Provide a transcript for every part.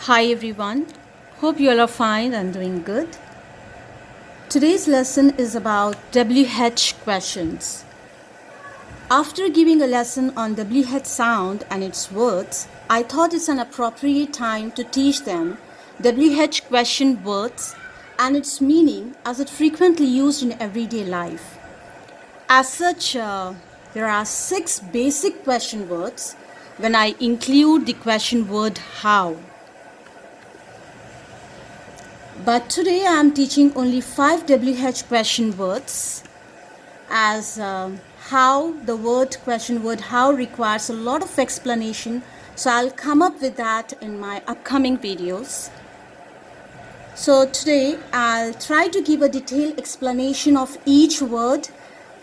Hi everyone, hope you all are fine and doing good. Today's lesson is about WH questions. After giving a lesson on WH sound and its words, I thought it's an appropriate time to teach them WH question words and its meaning as it frequently used in everyday life. As such, there are 6 basic question words when I include the question word how. But today I am teaching only 5 WH question words as how the question word how requires a lot of explanation. So I'll come up with that in my upcoming videos. So today I'll try to give a detailed explanation of each word,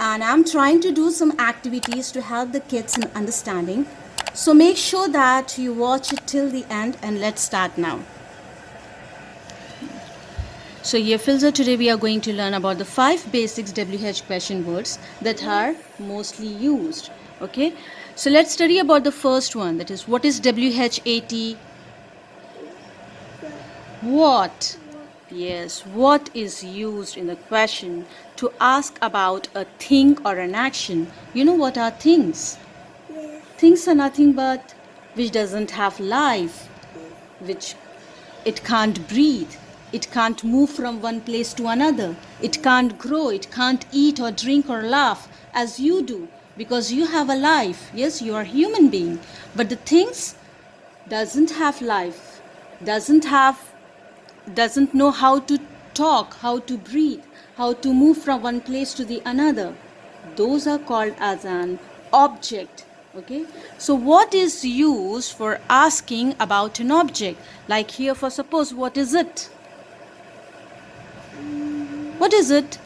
and I'm trying to do some activities to help the kids in understanding. So make sure that you watch it till the end, and let's start now. So here Filzer, today we are going to learn about the 5 basics WH question words that are mostly used. Okay, so let's study about the first one, that is, what is WH80? What? Yes, what is used in the question to ask about a thing or an action? You know what are things? Yes. Things are nothing but which doesn't have life, which it can't breathe, it can't move from one place to another, it can't grow, it can't eat or drink or laugh as you do because you have a life. Yes, you are a human being, but the things doesn't have life, doesn't know how to talk, how to breathe, how to move from one place to the another. Those are called as an object. Okay, so what is used for asking about an object? Like here, for suppose, what is it? What is it?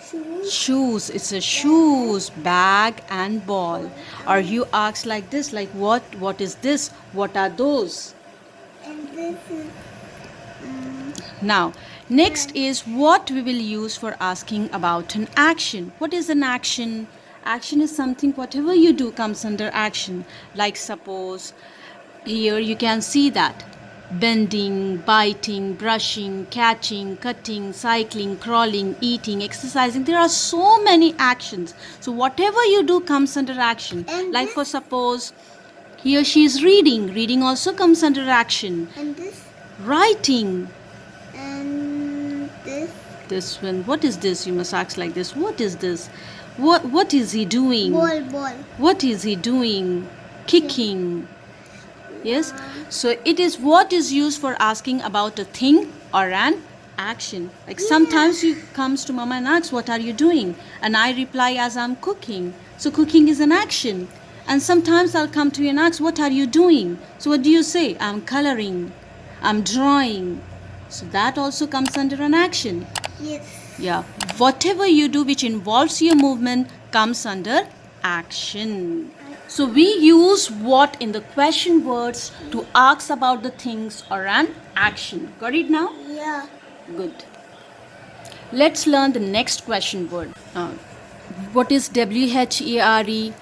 Shoes. Shoes. It's a shoes, bag and ball. Or you ask like this, like what is this? What are those? And this is Now, next is what we will use for asking about an action. What is an action? Action is something, whatever you do comes under action. Like suppose, here you can see that bending, biting, brushing, catching, cutting, cycling, crawling, eating, exercising. There are so many actions. So whatever you do comes under action. And Like this- for suppose, here she is reading. Reading also comes under action. and this Writing. and This one, what is this? You must ask like this. What is this? What is he doing? ball. What is he doing? Kicking. Yes. So it is what is used for asking about a thing or an action. Like sometimes you comes to mama and asks, what are you doing? And I reply as I'm cooking. So cooking is an action. And sometimes I'll come to you and ask, what are you doing? So what do you say? I'm coloring. I'm drawing. So that also comes under an action. Yes. Yeah, whatever you do which involves your movement comes under action. So we use what in the question words to ask about the things or an action. Got it now? Yeah. Good. Let's learn the next question word. What is WHERE?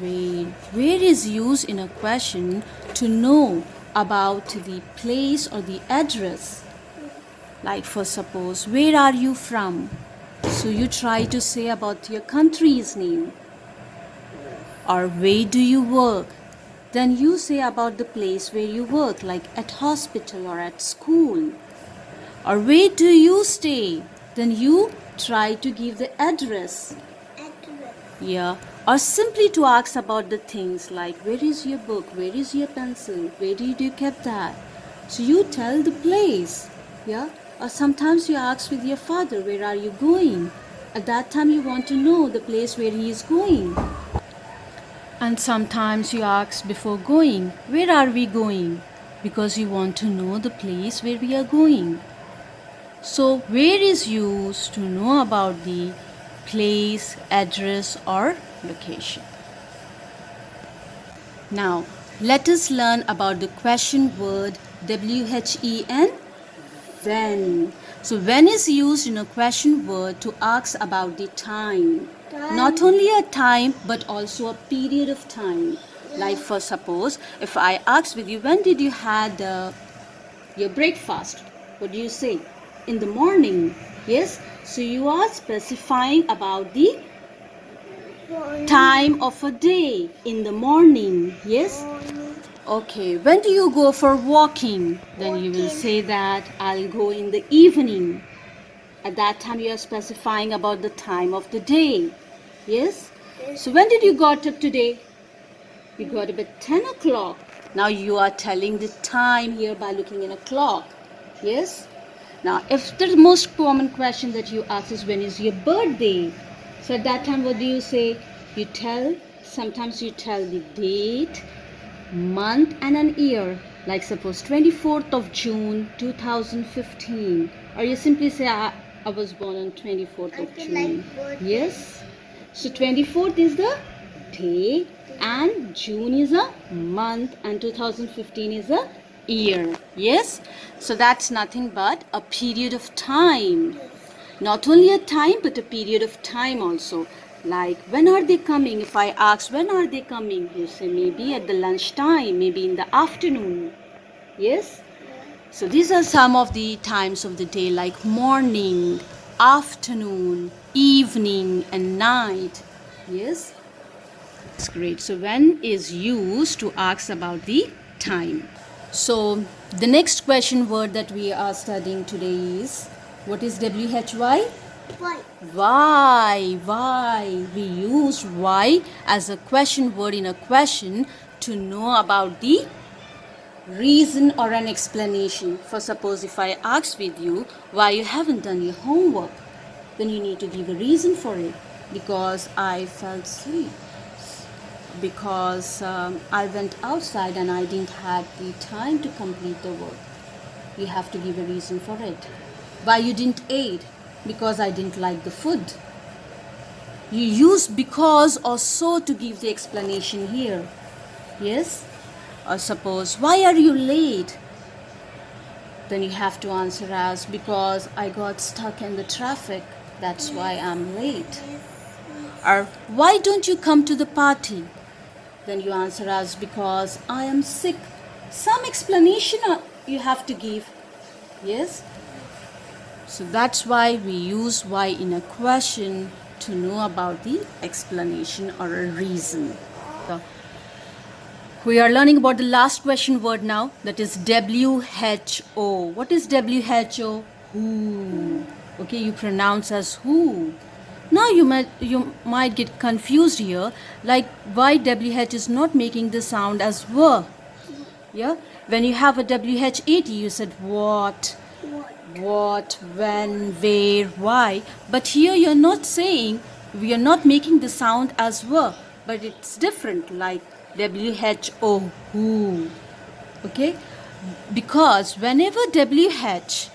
Where is used in a question to know about the place or the address. Like for suppose, where are you from? So you try to say about your country's name. Or where do you work? Then you say about the place where you work, like at hospital or at school. Or where do you stay? Then you try to give the address. Address. Yeah. Or simply to ask about the things like where is your book? Where is your pencil? Where did you keep that? So you tell the place. Yeah. Or sometimes you ask with your father, where are you going? At that time you want to know the place where he is going. And sometimes you ask before going, where are we going? Because you want to know the place where we are going. So where is used to know about the place, address or location. Now let us learn about the question word WHEN. When. So when is used in a question word to ask about the time. Not only a time but also a period of time. Like for suppose, if I ask with you, when did you had your breakfast. What do you say? In the morning. Yes? So you are specifying about the time of a day in the morning. Yes? Morning. Okay. When do you go for walking? Then you will Walking. say that I'll go in the evening. At that time you are specifying about the time of the day. Yes? Yes. So when did you got up today? You got up at 10 o'clock. Now you are telling the time here by looking in a clock. Yes? Now if the most common question that you ask is when is your birthday? So at that time what do you say? You tell, sometimes you tell the date, month and an year. Like suppose 24th of June 2015. Or you simply say I was born on 24th I of feel June. like birthday. Yes? So 24th is the day and June is a month and 2015 is a year. Yes? So that's nothing but a period of time. Not only a time but a period of time also. Like when are they coming? If I ask when are they coming, you say maybe at the lunch time, maybe in the afternoon. Yes? So these are some of the times of the day like morning, afternoon, evening and night. Yes? That's great. So when is used to ask about the time. So the next question word that we are studying today is what is WHY? Why? Why? Why? We use why as a question word in a question to know about the reason or an explanation. For suppose if I ask with you why you haven't done your homework, then you need to give a reason for it. Because I felt sleep. Because I went outside and I didn't have the time to complete the work. You have to give a reason for it. Why you didn't eat? Because I didn't like the food. You use because or so to give the explanation here. Yes? Or suppose, why are you late? Then you have to answer as because I got stuck in the traffic. That's why I'm late. Or why don't you come to the party? Then you answer as because I am sick. Some explanation you have to give. Yes? So that's why we use why in a question to know about the explanation or a reason. So we are learning about the last question word now, that is WHO. What is WHO? Who. Okay, you pronounce as who. Now you might get confused here, like why WH is not making the sound as W. Yeah, when you have a WH80 you said what, when, where, why. But here you're not saying, we are not making the sound as W, but it's different, like WHO, who. Okay, because whenever WH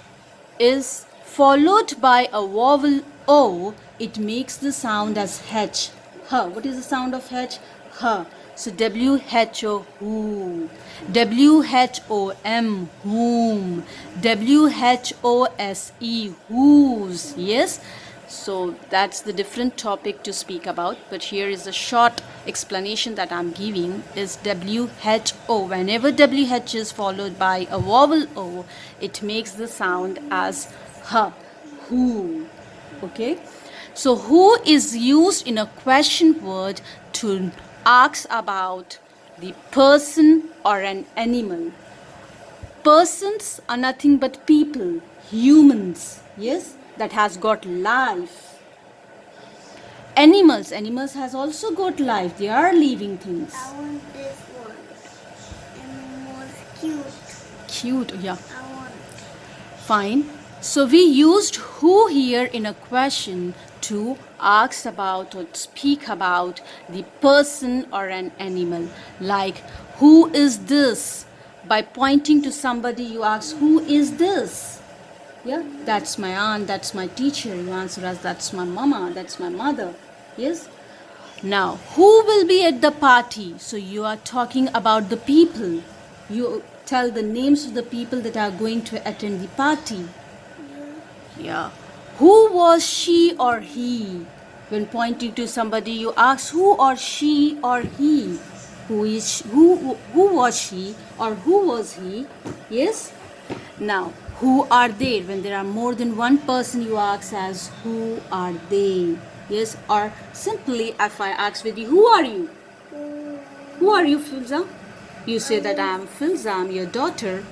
is followed by a vowel O, it makes the sound as H. H. What is the sound of H? H. So WHO, who. WHOM, whom. WHOSE, whose. Yes? So that's the different topic to speak about. But here is a short explanation that I'm giving is WHO. Whenever WH is followed by a vowel O, it makes the sound as H. Who. Okay? So who is used in a question word to ask about the person or an animal. Persons are nothing but people, humans, yes, that has got life. Animals has also got life. They are living things. I want this one. Animals cute. Cute, yeah. I want. Fine. So we used who here in a question to ask about or speak about the person or an animal. Like, who is this? By pointing to somebody, you ask, who is this? Yeah, that's my aunt, that's my teacher. You answer as, that's my mama, that's my mother. Yes? Now, who will be at the party? So you are talking about the people. You tell the names of the people that are going to attend the party. Yeah. Who was she or he? When pointing to somebody, you ask who or she or he. Who was she or who was he? Yes? Now, who are they? When there are more than one person, you ask as who are they? Yes, or simply if I ask with you, who are you? Who are you, Filza? You say that I am Filza, I'm your daughter.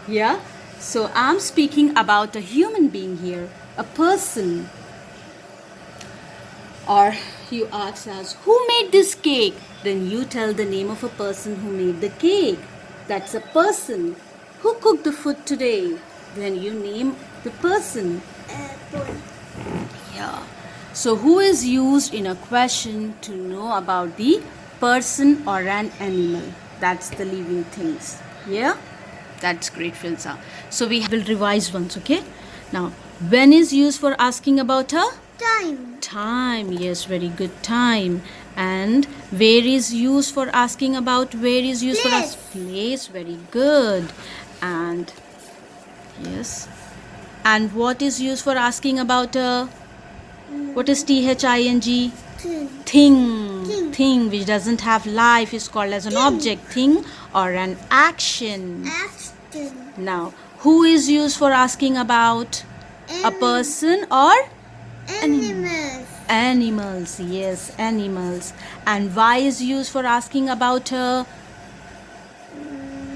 Yeah? So I'm speaking about a human being here, a person. Or you ask us, who made this cake? Then you tell the name of a person who made the cake. That's a person. Who cooked the food today? Then you name the person. Apple. Yeah. So who is used in a question to know about the person or an animal? That's the living things. Yeah? That's great, Filza. So we will revise once, okay? Now, when is used for asking about a Time. time? Yes, very good, time. And where is used for asking about where is used for Place. place? Very good. And yes. And what is used for asking about a what is thing? Thing. Thing. Thing. Which doesn't have life is called as an Thing. object, thing or an action. Action. Now, who is used for asking about a person or Animals. animals? Yes, animals. And why is used for asking about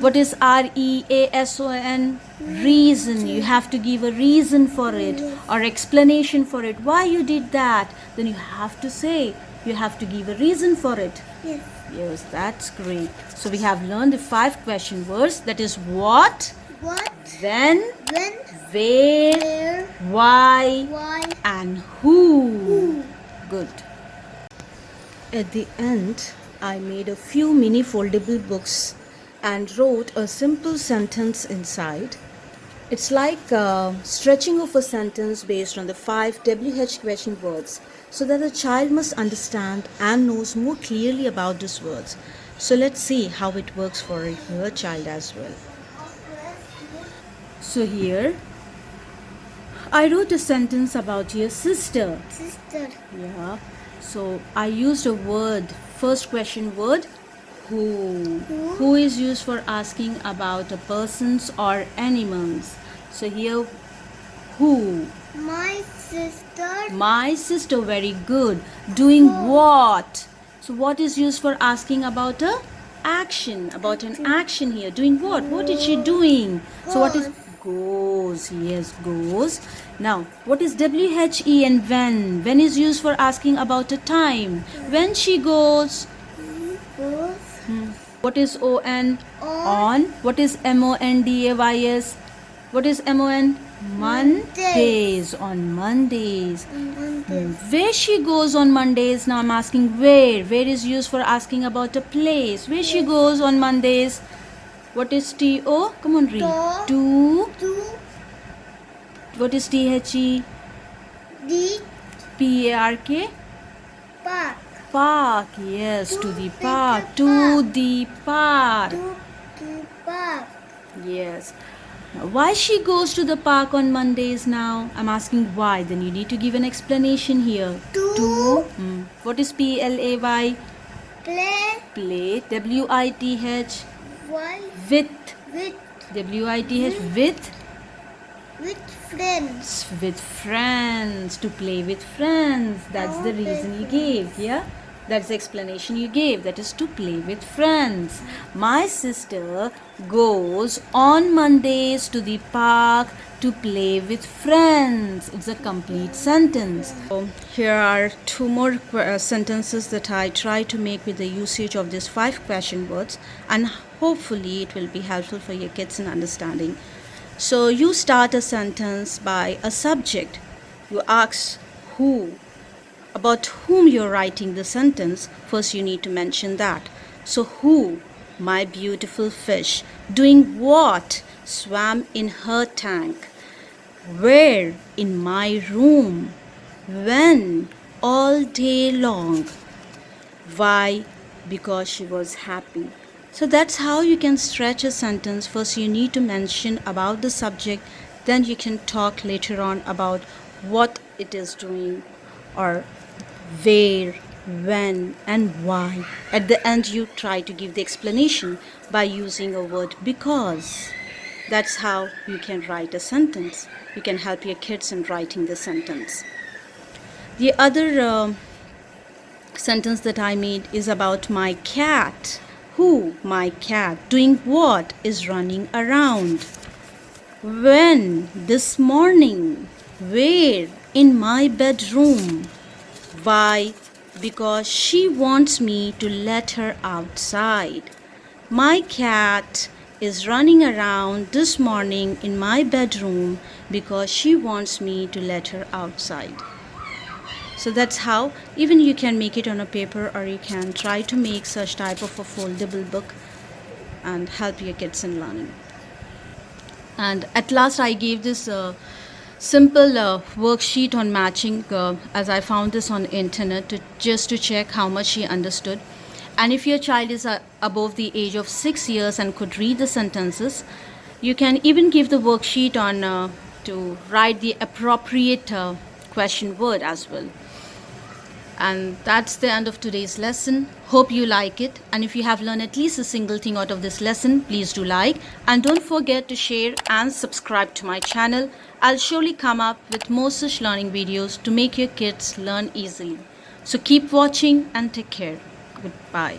what is reason? Reason. You have to give a reason for it or explanation for it. Why you did that? Then you have to say, you have to give a reason for it. Yes. Yes, that's great. So we have learned the 5 question words. That is what, What? when, When? where, Where? why, Why? and who. Who? Good. At the end, I made a few mini foldable books and wrote a simple sentence inside. It's like stretching of a sentence based on the 5 WH question words so that the child must understand and knows more clearly about these words. So let's see how it works for your child as well. So here, I wrote a sentence about your sister. Sister. Yeah. So I used a word, first question word, who. Who is used for asking about a persons or animals. So here, who. My sister. My sister, very good. Doing what? So what is used for asking about a action, about an action here? Doing what? What is she doing? So what is goes? Yes, goes. Now, what is WHE and when? When is used for asking about a time. When she goes. Goes. What is ON? On. What is MONDAYS? What is MON? Mondays. On Mondays. Monday. Where she goes on Mondays. Now I'm asking where. Where is used for asking about a place. Where she goes on Mondays. What is TO? Come on, read. To. To. To. What is THE? The PARK? park. Park. Yes, to the the park. To park. the park. To the park. Yes. Now, why she goes to the park on Mondays now? I'm asking why. Then you need to give an explanation here. To. What is PLAY? Play. Play. WITH. While With. with WITH. With. friends. With friends. To play with friends. That's the reason you gave. Yeah? That's the explanation you gave. That is to play with friends. My sister goes on Mondays to the park to play with friends. It's a complete sentence. So here are 2 more sentences that I try to make with the usage of these 5 question words, and hopefully it will be helpful for your kids in understanding. So you start a sentence by a subject. You ask who. About whom you're writing the sentence, first you need to mention that. So who? My beautiful fish. Doing what? Swam in her tank. Where? In my room. When? All day long. Why? Because she was happy. So that's how you can stretch a sentence. First you need to mention about the subject, then you can talk later on about what it is doing or where, when, and why. At the end, you try to give the explanation by using a word because. That's how you can write a sentence. You can help your kids in writing the sentence. The other sentence that I made is about my cat. Who? My cat. Doing what? Is running around. When? This morning. Where? In my bedroom. Why? Because she wants me to let her outside. My cat is running around this morning in my bedroom because she wants me to let her outside. So that's how even you can make it on a paper, or you can try to make such type of a foldable book and help your kids in learning. And at last I gave this simple worksheet on matching, as I found this on internet just to check how much she understood. And if your child is above the age of 6 years and could read the sentences, you can even give the worksheet on to write the appropriate question word as well. And that's the end of today's lesson. Hope you like it. And if you have learned at least a single thing out of this lesson, please do like. And don't forget to share and subscribe to my channel. I'll surely come up with more such learning videos to make your kids learn easily. So keep watching and take care. Goodbye.